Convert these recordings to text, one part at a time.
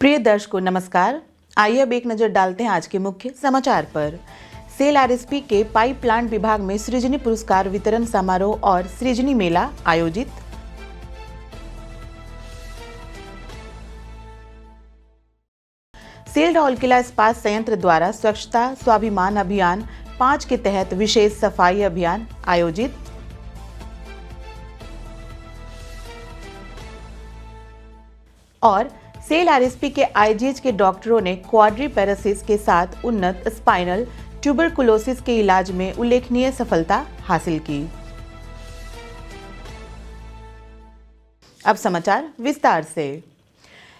प्रिय दर्शकों नमस्कार। आइए अब एक नजर डालते हैं आज के मुख्य समाचार पर। सेल आरएसपी के पाइप प्लांट विभाग में सृजनी पुरस्कार वितरण समारोह और सृजनी मेला आयोजित। सेल राउरकेला इस्पात संयंत्र द्वारा स्वच्छता स्वाभिमान अभियान 5 के तहत विशेष सफाई अभियान आयोजित। और सेल आरएसपी के आईजीएच के डॉक्टरों ने क्वाड्रीपैरासिस के साथ उन्नत स्पाइनल ट्यूबरकुलोसिस के इलाज में उल्लेखनीय सफलता हासिल की। अब समाचार विस्तार से।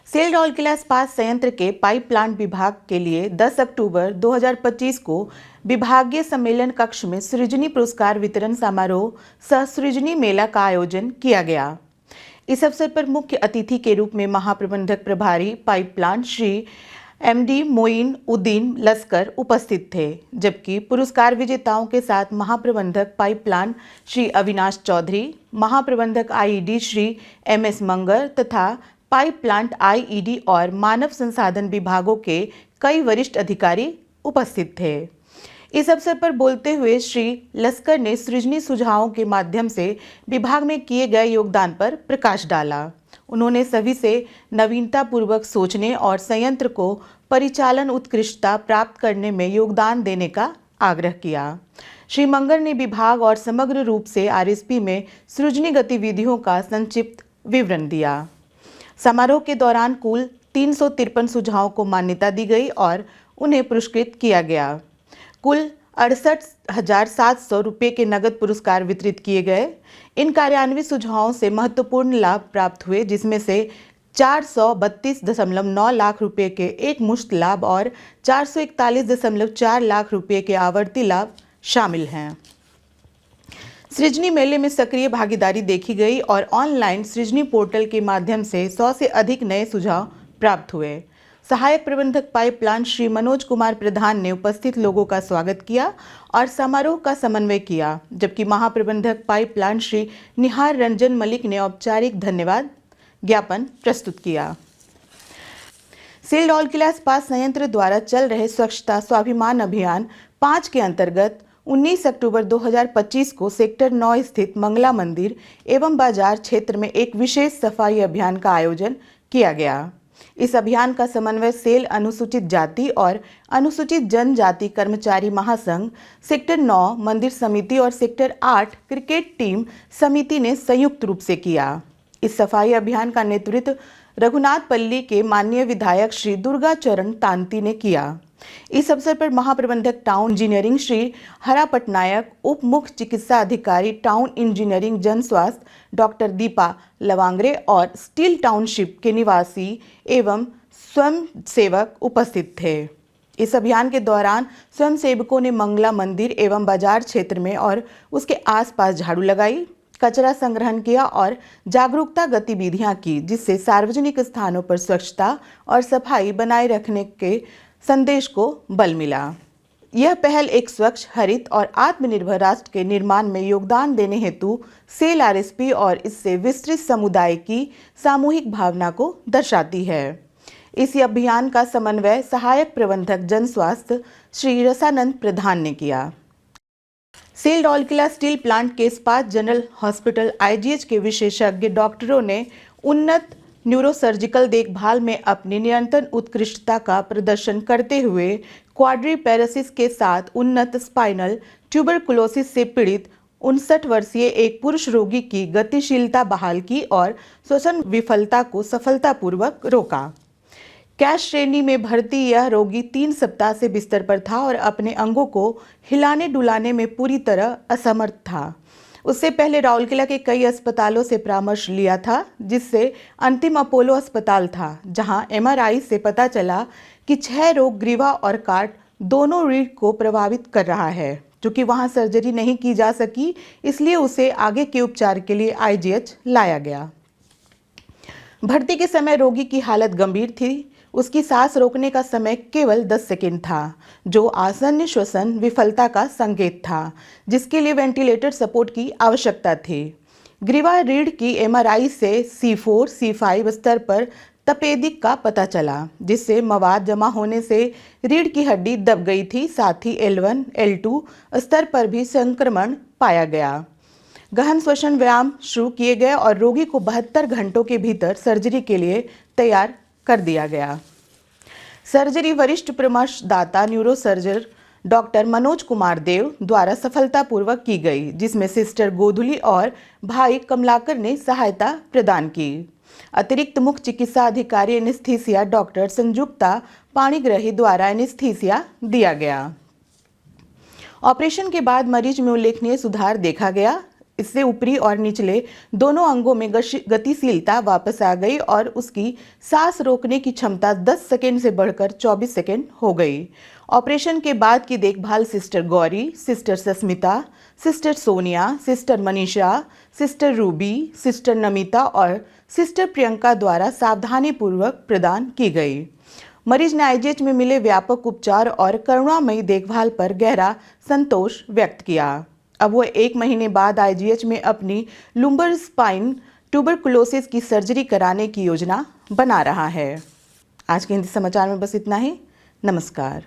सेल राउरकेला इस्पात संयंत्र के पाइप प्लांट विभाग के लिए 10 अक्टूबर 2025 को विभागीय सम्मेलन कक्ष में सृजनी पुरस्कार वितरण समारोह सह सृजनी मेला का आयोजन किया गया। इस अवसर पर मुख्य अतिथि के रूप में महाप्रबंधक प्रभारी पाइप प्लांट श्री एमडी मोइन उद्दीन लस्कर उपस्थित थे, जबकि पुरस्कार विजेताओं के साथ महाप्रबंधक पाइप प्लांट श्री अविनाश चौधरी, महाप्रबंधक आईईडी श्री एमएस मंगर तथा पाइप प्लांट आईईडी और मानव संसाधन विभागों के कई वरिष्ठ अधिकारी उपस्थित थे। इस अवसर पर बोलते हुए श्री लस्कर ने सृजनी सुझावों के माध्यम से विभाग में किए गए योगदान पर प्रकाश डाला। उन्होंने सभी से नवीनता पूर्वक सोचने और संयंत्र को परिचालन उत्कृष्टता प्राप्त करने में योगदान देने का आग्रह किया। श्री मंगर ने विभाग और समग्र रूप से आरएसपी में सृजनी गतिविधियों का संक्षिप्त विवरण दिया। समारोह के दौरान कुल 353 सुझावों को मान्यता दी गई और उन्हें पुरस्कृत किया गया। कुल 68,700 रुपये के नगद पुरस्कार वितरित किए गए। इन कार्यान्वित सुझावों से महत्वपूर्ण लाभ प्राप्त हुए, जिसमें से 432.9 लाख रुपये के एक मुश्त लाभ और 441.4 लाख रुपये के आवर्ती लाभ शामिल हैं। सृजनी मेले में सक्रिय भागीदारी देखी गई और ऑनलाइन सृजनी पोर्टल के माध्यम से 100 से अधिक नए सुझाव प्राप्त हुए। सहायक प्रबंधक पाइप प्लांट श्री मनोज कुमार प्रधान ने उपस्थित लोगों का स्वागत किया और समारोह का समन्वय किया, जबकि महाप्रबंधक पाइप प्लांट श्री निहार रंजन मलिक ने औपचारिक धन्यवाद ज्ञापन प्रस्तुत किया। सेल राउरकेला इस्पात संयंत्र द्वारा चल रहे स्वच्छता स्वाभिमान अभियान 5 के अंतर्गत 19 अक्टूबर 2025 को सेक्टर 9 स्थित मंगला मंदिर एवं बाजार क्षेत्र में एक विशेष सफाई अभियान का आयोजन किया गया। इस अभियान का समन्वय सेल अनुसूचित जाति और अनुसूचित जनजाति कर्मचारी महासंघ, सेक्टर 9 मंदिर समिति और सेक्टर 8 क्रिकेट टीम समिति ने संयुक्त रूप से किया। इस सफाई अभियान का नेतृत्व रघुनाथपल्ली के माननीय विधायक श्री दुर्गा चरण तांती ने किया। इस अवसर पर महाप्रबंधक टाउन इंजीनियरिंग श्री हरा पटनायक, उप मुख्य चिकित्सा अधिकारी टाउन इंजीनियरिंग जन स्वास्थ्य डॉक्टर दीपा लवांगरे और स्टील टाउनशिप के निवासी एवं स्वयं सेवक उपस्थित थे। इस अभियान के दौरान स्वयं सेवकों ने मंगला मंदिर एवं बाजार क्षेत्र में और उसके आसपास झाड़ू लगाई, कचरा संग्रहण किया और जागरूकता गतिविधियां की, जिससे सार्वजनिक स्थानों पर स्वच्छता और सफाई बनाए रखने के संदेश को बल मिला। यह पहल एक स्वच्छ, हरित और आत्मनिर्भर राष्ट्र के निर्माण में योगदान देने हेतु सेल आरएसपी और इससे विस्तृत समुदाय की सामूहिक भावना को दर्शाती है। इस अभियान का समन्वय सहायक प्रबंधक जन स्वास्थ्य श्री रसानंद प्रधान ने किया। सेल राउरकेला स्टील प्लांट के इस्पात जनरल हॉस्पिटल आईजीएच के विशेषज्ञ डॉक्टरों ने उन्नत न्यूरोसर्जिकल देखभाल में अपनी निरंतर उत्कृष्टता का प्रदर्शन करते हुए क्वाड्रीपैरासिस के साथ उन्नत स्पाइनल ट्यूबरकुलोसिस से पीड़ित 59 वर्षीय एक पुरुष रोगी की गतिशीलता बहाल की और श्वसन विफलता को सफलतापूर्वक रोका। कैश श्रेणी में भर्ती यह रोगी 3 सप्ताह से बिस्तर पर था और अपने अंगों को हिलाने डुलाने में पूरी तरह असमर्थ था। उससे पहले राउरकेला के कई अस्पतालों से परामर्श लिया था, जिससे अंतिम अपोलो अस्पताल था, जहां एमआरआई से पता चला कि 6 रोग ग्रीवा और काट दोनों रीढ़ को प्रभावित कर रहा है। चूंकि वहां सर्जरी नहीं की जा सकी, इसलिए उसे आगे के उपचार के लिए आईजीएच लाया गया। भर्ती के समय रोगी की हालत गंभीर थी। उसकी सांस रोकने का समय केवल 10 सेकंड था, जो आसन्न श्वसन विफलता का संकेत था, जिसके लिए वेंटिलेटर सपोर्ट की आवश्यकता थी। ग्रीवा रीढ़ की एमआरआई से C4, C5 स्तर पर तपेदिक का पता चला, जिससे मवाद जमा होने से रीढ़ की हड्डी दब गई थी। साथ ही L1, L2 स्तर पर भी संक्रमण पाया गया। गहन श्वसन व्यायाम शुरू किए गए और रोगी को 72 घंटों के भीतर सर्जरी के लिए तैयार कर दिया गया। सर्जरी वरिष्ठ परामर्शदाता न्यूरोसर्जन डॉक्टर मनोज कुमार देव द्वारा सफलतापूर्वक की गई, जिसमें सिस्टर गोधुली और भाई कमलाकर ने सहायता प्रदान की। अतिरिक्त मुख्य चिकित्सा अधिकारी एनेस्थीसिया डॉक्टर संयुक्ता पाणिग्राही द्वारा एनेस्थीसिया दिया गया। ऑपरेशन के बाद मरीज में उल्लेखनीय सुधार देखा गया। इससे ऊपरी और निचले दोनों अंगों में गतिशीलता वापस आ गई और उसकी सांस रोकने की क्षमता 10 सेकंड से बढ़कर 24 सेकंड हो गई। ऑपरेशन के बाद की देखभाल sister Gauri, sister Sasmita, sister Sonia, sister Manisha, sister Ruby, sister Namita और सिस्टर प्रियंका द्वारा सावधानीपूर्वक प्रदान की गई। मरीज ने आईजीएच में मिले व्यापक उपचार और करुणामयी देखभाल पर गहरा संतोष व्यक्त किया। अब वो 1 महीने बाद आईजीएच में अपनी लुम्बर स्पाइन ट्यूबरकुलोसिस की सर्जरी कराने की योजना बना रहा है। आज के हिंदी समाचार में बस इतना ही। नमस्कार।